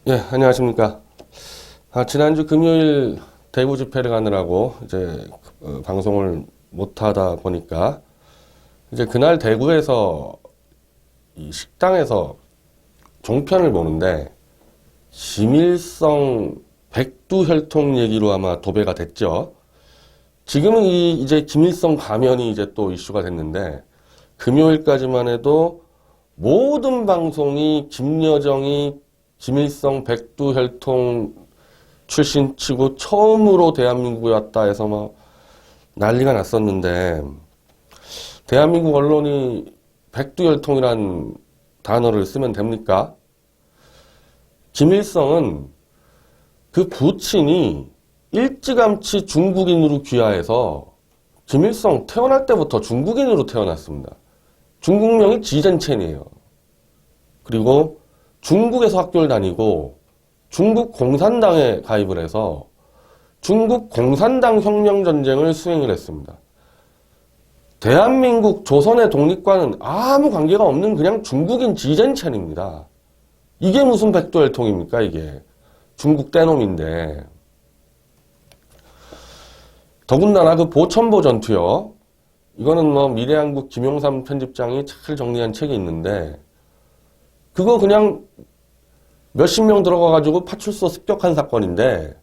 예, 안녕하십니까. 지난주 금요일 대구 집회를 가느라고 이제 방송을 못 하다 보니까 이제 그날 대구에서 이 식당에서 종편을 보는데 김일성 백두혈통 얘기로 아마 도배가 됐죠. 지금은 이제 김일성 가면이 이제 또 이슈가 됐는데 금요일까지만 해도 모든 방송이 김여정이 김일성 백두혈통 출신치고 처음으로 대한민국에 왔다 해서 막 난리가 났었는데, 대한민국 언론이 백두혈통이란 단어를 쓰면 됩니까? 김일성은 그 부친이 일찌감치 중국인으로 귀화해서 김일성 태어날 때부터 중국인으로 태어났습니다. 중국명이 지젠첸이에요. 그리고 중국에서 학교를 다니고 중국 공산당에 가입을 해서 중국 공산당 혁명전쟁을 수행을 했습니다. 대한민국 조선의 독립과는 아무 관계가 없는 그냥 중국인 지젠첸입니다. 이게 무슨 백두혈통입니까, 이게. 중국 떼놈인데. 더군다나 그 보천보 전투요. 이거는 뭐 미래한국 김용삼 편집장이 잘 정리한 책이 있는데, 그거 그냥 몇십 명 들어가가지고 파출소 습격한 사건인데,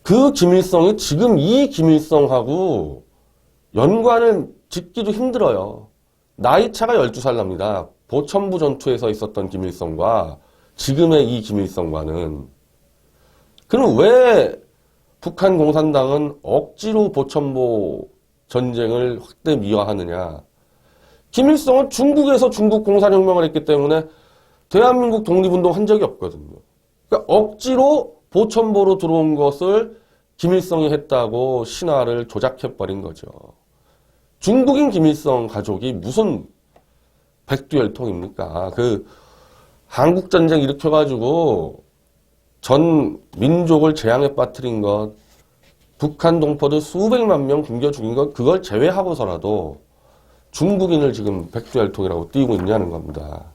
그 김일성이 지금 이 김일성하고 연관을 짓기도 힘들어요. 나이 차가 12살 납니다. 보천부 전투에서 있었던 김일성과 지금의 이 김일성과는. 그럼 왜 북한 공산당은 억지로 보천보 전쟁을 확대 미화하느냐. 김일성은 중국에서 중국 공산혁명을 했기 때문에 대한민국 독립운동 한 적이 없거든요. 그러니까 억지로 보천보로 들어온 것을 김일성이 했다고 신화를 조작해버린 거죠. 중국인 김일성 가족이 무슨 백두혈통입니까? 그 한국전쟁 일으켜가지고 전 민족을 재앙에 빠뜨린 것, 북한 동포들 수백만 명 굶겨 죽인 것, 그걸 제외하고서라도 중국인을 지금 백두혈통이라고 띄우고 있냐는 겁니다.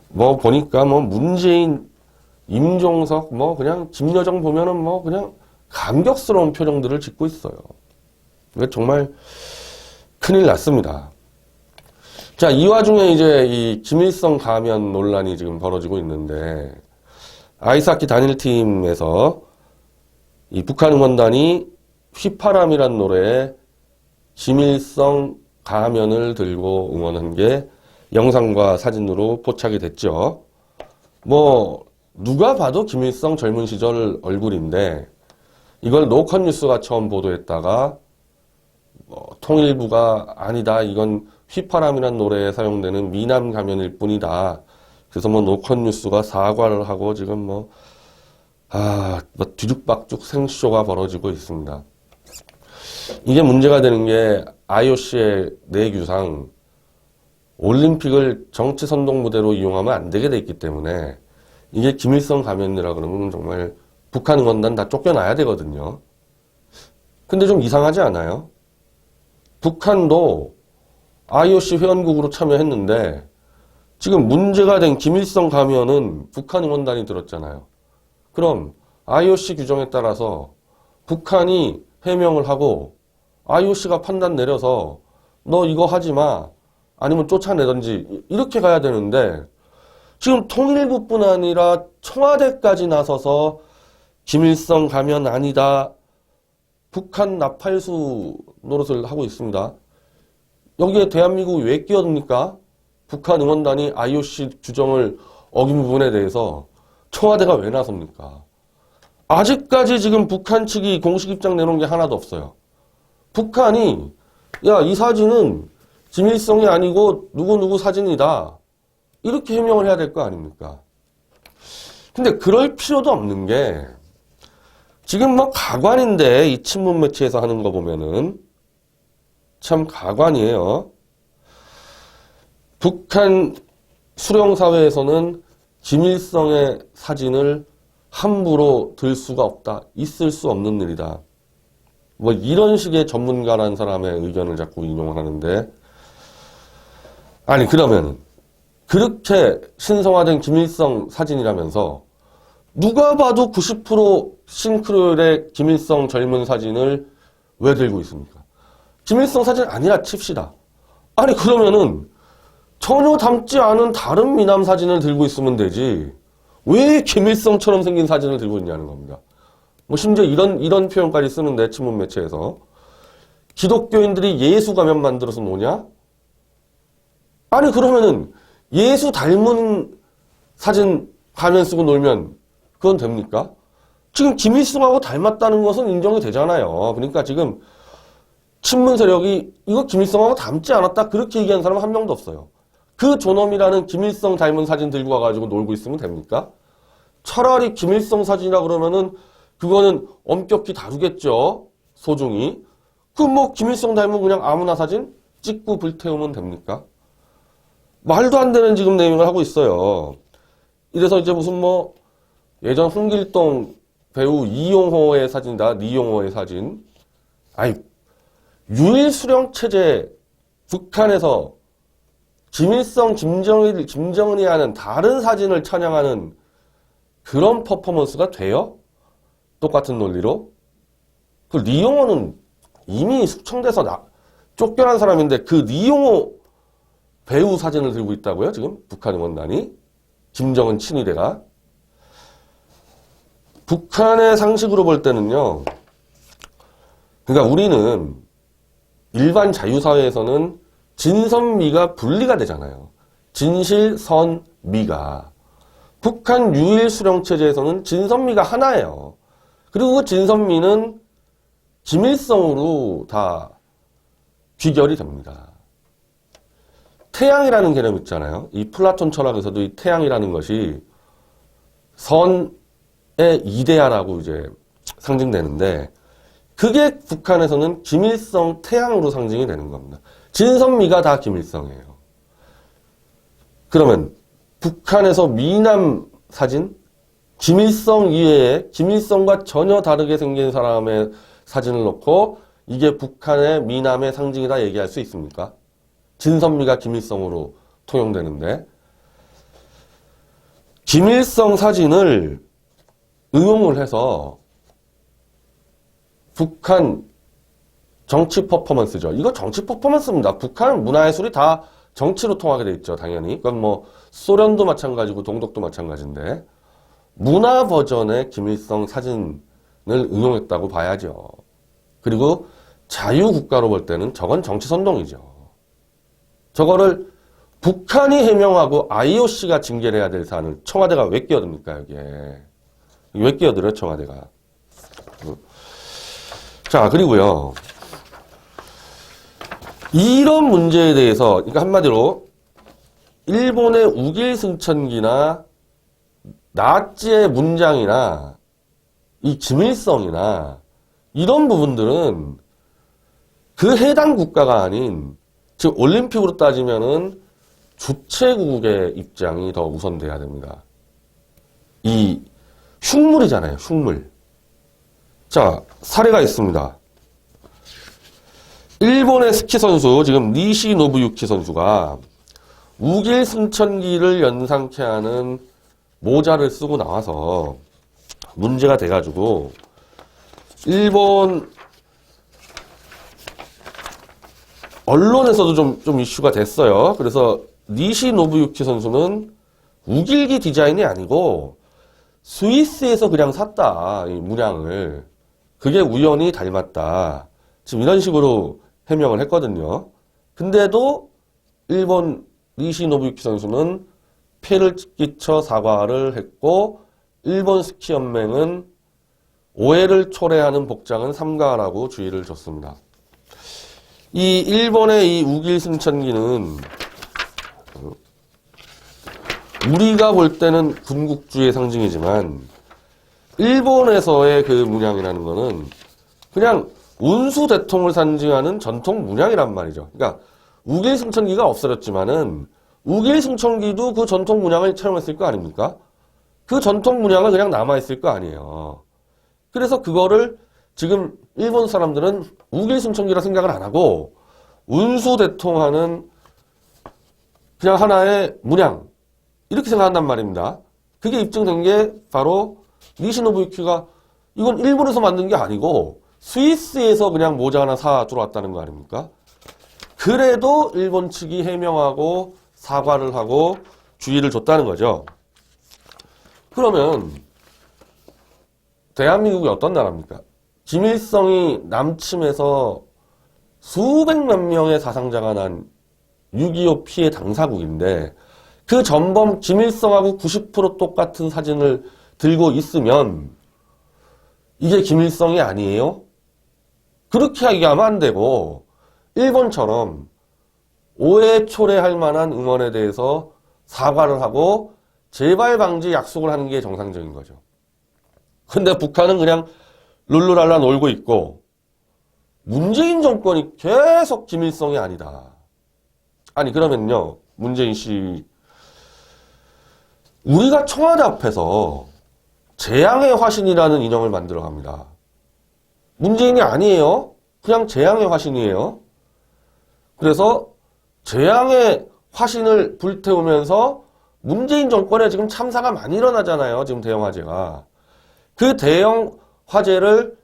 뭐 보니까 뭐 문재인, 임종석, 뭐 그냥 김여정 보면은 뭐 그냥 감격스러운 표정들을 짓고 있어요. 이게 정말 큰일 났습니다. 자, 이 와중에 이제 이 김일성 가면 논란이 지금 벌어지고 있는데, 아이스하키 단일팀에서 이 북한 응원단이 휘파람이란 노래에 김일성 가면을 들고 응원한 게 영상과 사진으로 포착이 됐죠. 뭐 누가 봐도 김일성 젊은 시절 얼굴인데 이걸 노컷 뉴스가 처음 보도했다가 통일부가 아니다, 이건 휘파람이란 노래에 사용되는 미남 가면일 뿐이다. 그래서 뭐 노컷 뉴스가 사과를 하고 지금 뭐 뒤죽박죽 생쇼가 벌어지고 있습니다. 이게 문제가 되는 게 IOC의 내규상 올림픽을 정치 선동 무대로 이용하면 안 되게 돼 있기 때문에 이게 김일성 가면이라 그러면 정말 북한 응원단 다 쫓겨나야 되거든요. 근데 좀 이상하지 않아요? 북한도 IOC 회원국으로 참여했는데 지금 문제가 된 김일성 가면은 북한 응원단이 들었잖아요. 그럼 IOC 규정에 따라서 북한이 해명을 하고 IOC가 판단 내려서 너 이거 하지 마, 아니면 쫓아내든지 이렇게 가야 되는데 지금 통일부뿐 아니라 청와대까지 나서서 김일성 가면 아니다, 북한 나팔수 노릇을 하고 있습니다. 여기에 대한민국이 왜 끼어듭니까? 북한 응원단이 IOC 규정을 어긴 부분에 대해서 청와대가 왜 나섭니까? 아직까지 지금 북한 측이 공식 입장 내놓은 게 하나도 없어요. 북한이 야, 이 사진은 김일성이 아니고 누구누구 사진이다, 이렇게 해명을 해야 될 거 아닙니까? 근데 그럴 필요도 없는 게 지금 뭐 가관인데, 이 친문 매체에서 하는 거 보면은 참 가관이에요. 북한 수령사회에서는 김일성의 사진을 함부로 들 수가 없다, 있을 수 없는 일이다, 뭐 이런 식의 전문가라는 사람의 의견을 자꾸 인용을 하는데, 아니 그러면 그렇게 신성화된 김일성 사진이라면서 누가 봐도 90% 싱크로율의 김일성 젊은 사진을 왜 들고 있습니까? 김일성 사진 아니라 칩시다. 아니 그러면은 전혀 닮지 않은 다른 미남 사진을 들고 있으면 되지 왜 김일성처럼 생긴 사진을 들고 있냐는 겁니다. 뭐 심지어 이런 표현까지 쓰는데 친문 매체에서 기독교인들이 예수 가면 만들어서 노냐? 아니 그러면은 예수 닮은 사진 가면 쓰고 놀면 그건 됩니까? 지금 김일성하고 닮았다는 것은 인정이 되잖아요. 그러니까 지금 친문 세력이 이거 김일성하고 닮지 않았다 그렇게 얘기하는 사람 한 명도 없어요. 그 존엄이라는 김일성 닮은 사진 들고 와가지고 놀고 있으면 됩니까? 차라리 김일성 사진이라 그러면은 그거는 엄격히 다루겠죠. 소중히. 그 뭐 김일성 닮은 그냥 아무나 사진 찍고 불태우면 됩니까? 말도 안 되는 지금 내용을 하고 있어요. 이래서 이제 무슨 뭐 예전 홍길동 배우 이용호의 사진이다. 이용호의 사진. 아니 유일수령 체제 북한에서 김일성, 김정은이 하는 다른 사진을 찬양하는 그런 퍼포먼스가 돼요? 똑같은 논리로? 그 리용호는 이미 숙청돼서 쫓겨난 사람인데 그 리용호 배우 사진을 들고 있다고요? 지금 북한 응원단이? 김정은 친위대가? 북한의 상식으로 볼 때는요. 그러니까 우리는 일반 자유사회에서는 진선미가 분리가 되잖아요. 진실, 선, 미가. 북한 유일수령체제에서는 진선미가 하나예요. 그리고 그 진선미는 김일성으로 다 귀결이 됩니다. 태양이라는 개념 있잖아요. 이 플라톤 철학에서도 이 태양이라는 것이 선의 이데아라고 이제 상징되는데 그게 북한에서는 김일성 태양으로 상징이 되는 겁니다. 진선미가 다 김일성이에요. 그러면 북한에서 미남 사진? 김일성 이외에 김일성과 전혀 다르게 생긴 사람의 사진을 놓고 이게 북한의 미남의 상징이다 얘기할 수 있습니까? 진선미가 김일성으로 통용되는데 김일성 사진을 응용을 해서 북한 정치 퍼포먼스죠. 이거 정치 퍼포먼스입니다. 북한 문화예술이 다 정치로 통하게 돼 있죠. 당연히. 그건 뭐 소련도 마찬가지고 동독도 마찬가지인데 문화 버전의 김일성 사진을 응용했다고 봐야죠. 그리고 자유국가로 볼 때는 저건 정치선동이죠. 저거를 북한이 해명하고 IOC가 징계를 해야 될 사안을 청와대가 왜 끼어듭니까 여기에. 왜 끼어들어요 청와대가. 자 그리고요. 이런 문제에 대해서 그러니까 한마디로 일본의 우길승천기나 나치의 문장이나 이 김일성이나 이런 부분들은 그 해당 국가가 아닌 즉 올림픽으로 따지면은 주최국의 입장이 더 우선돼야 됩니다. 이 흉물이잖아요. 흉물. 자 사례가 있습니다. 일본의 스키 선수 지금 니시 노부유키 선수가 우길승천기를 연상케 하는 모자를 쓰고 나와서 문제가 돼가지고 일본 언론에서도 좀 이슈가 됐어요. 그래서 니시 노부유키 선수는 우길기 디자인이 아니고 스위스에서 그냥 샀다. 이 문양을. 그게 우연히 닮았다. 지금 이런 식으로 해명을 했거든요. 근데도 일본 니시 노부유키 선수는 폐를 끼쳐 사과를 했고 일본 스키연맹은 오해를 초래하는 복장은 삼가라고 주의를 줬습니다. 이 일본의 이 우길승천기는 우리가 볼 때는 군국주의의 상징이지만 일본에서의 그 문양이라는 거는 그냥 운수 대통을 상징하는 전통 문양이란 말이죠. 그러니까 우길승천기가 없어졌지만은 우길승천기도 그 전통 문양을 채용했을 거 아닙니까? 그 전통 문양은 그냥 남아있을 거 아니에요. 그래서 그거를 지금 일본 사람들은 우길승천기라 생각을 안 하고 운수대통하는 그냥 하나의 문양 이렇게 생각한단 말입니다. 그게 입증된 게 바로 니시노부유키가 이건 일본에서 만든 게 아니고 스위스에서 그냥 모자 하나 사 들어왔다는 거 아닙니까? 그래도 일본 측이 해명하고 사과를 하고 주의를 줬다는 거죠. 그러면 대한민국이 어떤 나라입니까? 김일성이 남침해서 수백만 명의 사상자가 난 6.25 피해 당사국인데 그 전범 김일성하고 90% 똑같은 사진을 들고 있으면 이게 김일성이 아니에요? 그렇게 얘기하면 안 되고 일본처럼 오해 초래할 만한 응원에 대해서 사과를 하고 재발 방지 약속을 하는 게 정상적인 거죠. 근데 북한은 그냥 룰루랄라 놀고 있고 문재인 정권이 계속 김일성이 아니다. 아니 그러면요 문재인 씨 우리가 청와대 앞에서 재앙의 화신이라는 인형을 만들어 갑니다. 문재인이 아니에요. 그냥 재앙의 화신이에요. 그래서 재앙의 화신을 불태우면서 문재인 정권에 지금 참사가 많이 일어나잖아요. 지금 대형 화재가. 그 대형 화재를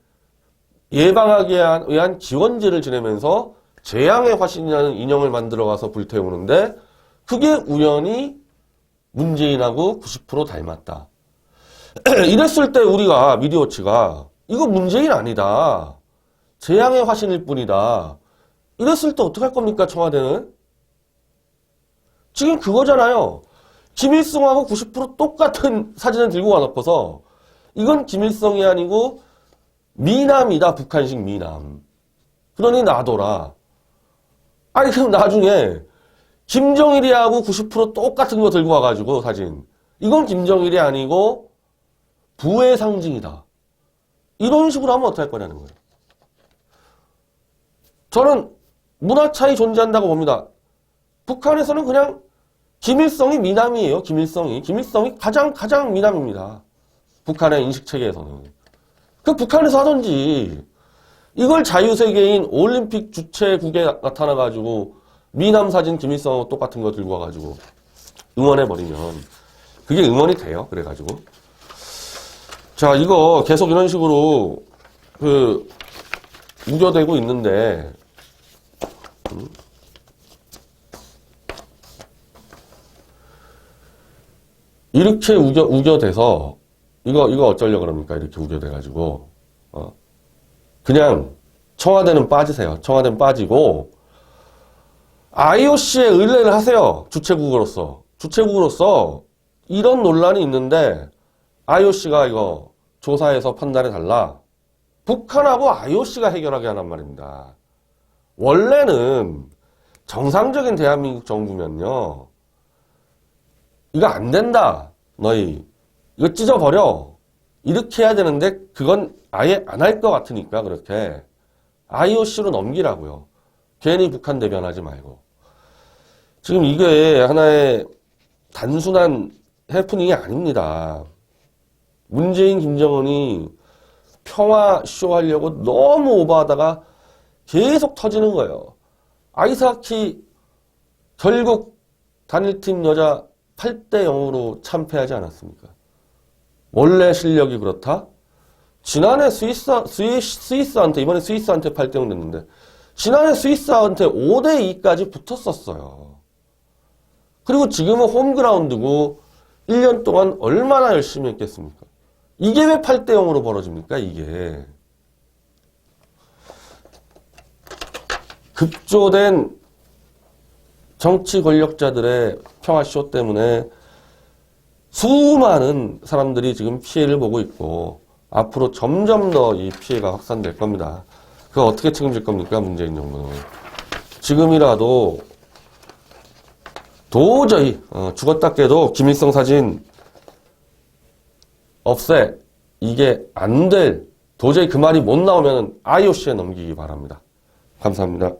예방하기 위한 기원제를 지내면서 재앙의 화신이라는 인형을 만들어 가서 불태우는데 그게 우연히 문재인하고 90% 닮았다. 이랬을 때 우리가 미디어워치가 이거 문재인 아니다. 재앙의 화신일 뿐이다. 이랬을 때 어떡할 겁니까 청와대는? 지금 그거잖아요. 김일성하고 90% 똑같은 사진을 들고 와놓고서 이건 김일성이 아니고 미남이다. 북한식 미남. 그러니 놔둬라. 아니 그럼 나중에 김정일이하고 90% 똑같은 거 들고 와가지고 사진. 이건 김정일이 아니고 부의 상징이다. 이런 식으로 하면 어떡할 거냐는 거예요. 저는 문화 차이 존재한다고 봅니다. 북한에서는 그냥 김일성이 미남이에요. 김일성이 가장 미남입니다. 북한의 인식체계에서는. 그 북한에서 하던지 이걸 자유세계인 올림픽 주최국에 나타나가지고 미남 사진 김일성하고 똑같은 거 들고 와가지고 응원해버리면 그게 응원이 돼요. 그래가지고 자 이거 계속 이런 식으로 우겨대고 있는데 이렇게 우겨대서 이거 어쩌려고 그럽니까? 이렇게 우겨대가지고 그냥 청와대는 빠지세요. 청와대는 빠지고 IOC에 의뢰를 하세요. 주최국으로서 이런 논란이 있는데 IOC가 이거 조사해서 판단해달라. 북한하고 IOC가 해결하게 하란 말입니다. 원래는 정상적인 대한민국 정부면요. 이거 안 된다. 너희. 이거 찢어버려. 이렇게 해야 되는데 그건 아예 안 할 것 같으니까 그렇게 IOC로 넘기라고요. 괜히 북한 대변하지 말고. 지금 이게 하나의 단순한 해프닝이 아닙니다. 문재인, 김정은이 평화쇼 하려고 너무 오버하다가 계속 터지는 거예요. 아이스하키 결국 단일팀 여자 8대 0으로 참패하지 않았습니까? 원래 실력이 그렇다? 지난해 스위스한테 이번에 스위스한테 8대 0 됐는데 지난해 스위스한테 5대 2까지 붙었었어요. 그리고 지금은 홈그라운드고 1년 동안 얼마나 열심히 했겠습니까? 이게 왜 8대 0으로 벌어집니까? 이게 급조된 정치 권력자들의 평화쇼 때문에 수많은 사람들이 지금 피해를 보고 있고 앞으로 점점 더 이 피해가 확산될 겁니다. 그거 어떻게 책임질 겁니까? 문재인 정부는. 지금이라도 도저히 죽었다 깨도 김일성 사진 없애. 이게 안 될, 도저히 그 말이 못 나오면 IOC에 넘기기 바랍니다. 감사합니다.